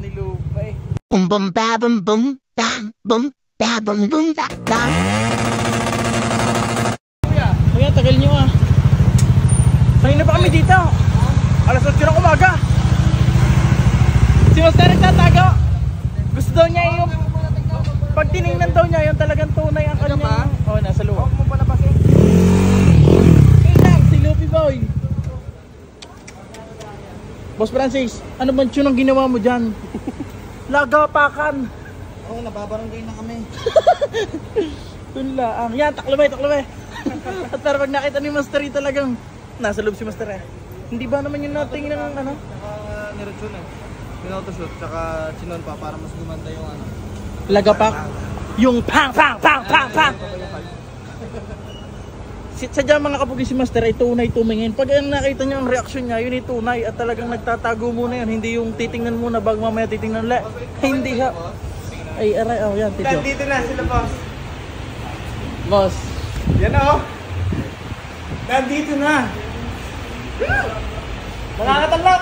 ni Lupe. Bum bum ba bum bum bam bum ba bum bum ba bam. Kuya, tagal nyo ah. Sangin na pa kami dito. Alas 8 ng umaga. Si Master nagtatago. Gusto daw niya yung pag tinignan daw niya yung talagang tunay ang kanyang. Oh, nasa luwa. Huwag mo pa napasin. Kailang, si Lupi Boy. Boss Francis, ano ba yung ginawa mo dyan? Lagapakan. Oo, nababarangay na kami. Tunla. Yan, taklubay. At pero pag nakita ni Master talagang nasa loob si Master eh. Hindi ba naman yung nating ng ano? Niretsyon eh. Pinotoshoot, tsaka chinon pa para mas gumanda yung ano. Lagapak. Yung pang. Sadya mga kapugi si Master ay tunay tumingin. Pag nakita niya ang reaksyon niya, yun ay tunay at talagang nagtatago muna yan. Hindi yung titingnan muna bago mamaya titingnan ulit. Hindi ha. Ay, aray, oh yan, tidyo. Nandito na sila, boss. Boss. Yan o. Nandito na. Nakakatalak.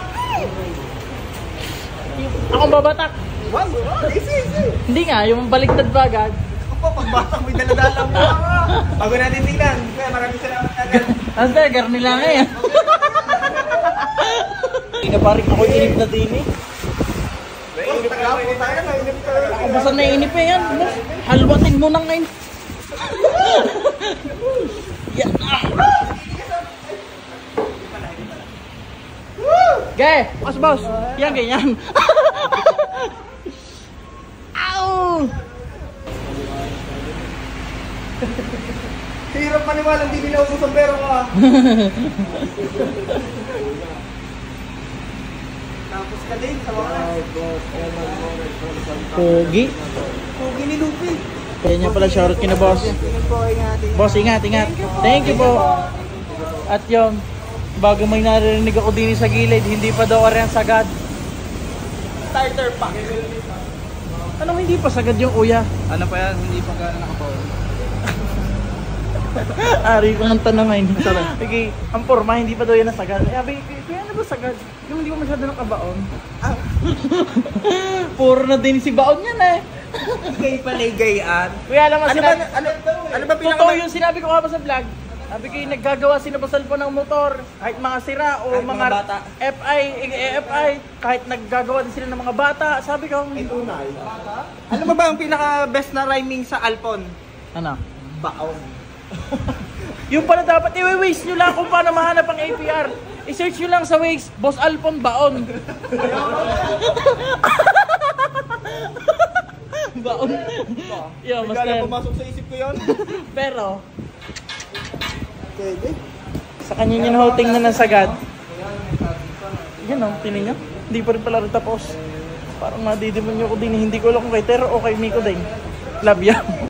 Akong babatak. What? Easy. Hindi nga, yung baliktad ba agad. Ako pa, pagbatak mo yung daladala mo. Bago natin tingnan. Kaya maraming salamat agad. Master, garni lang eh. Inaparik ako inip na din eh. Inip tayo. Ako basta nainip eh yan. Halwatin mo na ngayon. Yan ah. Gaya, boss. Yan, ganyan. Ow! Hirap maniwala, hindi binaubos ang pera ko ah. Tapos ka din sa mga. Pogi. Pogi ni Lupi. Kaya niya pala shoutout kina boss. Boss, ingat. Thank you po. At yun, bago may narinig ako din sa gilid, hindi pa daw ari ang sagad. Starter pa. Anong hindi pa sagad yung uya? Ano pa yan? Hindi pa gano'n nakapaw. Ari ko ng tanong ngayon. Okay, ang forma, hindi pa daw yan nasagad. Sabi, kaya ano ba sagad? Yung hindi ko masyado nakabaon. Puro na din si baon yan eh. Ikay paligayaan. Kuya, alam mo, Ano ba totoo yung sinabi ko kapag sa vlog. Sabi ko yung naggagawa sinabasal po ng motor, kahit mga sira o kahit mga bata. FI, kahit naggagawa din sila ng mga bata. Sabi ko, ay tunay. Ano ba ang pinaka best na rhyming sa Alpon? ano? Baon. Yung pala dapat i-waste nyo lang kung paano mahanap ang APR. I-search nyo lang sa Waze, Boss Alpon Baon. Baon. Yo, Master. Pumasok sa isip ko yun. Pero, Pwede. sa kanya niya na-houting na ng sagad. Yan o, tinin nyo. Hindi pa rin pala rin tapos. Parang madidemonyo ko din. Hindi ko alam kung kay Tero o kay Miko din. Love ya.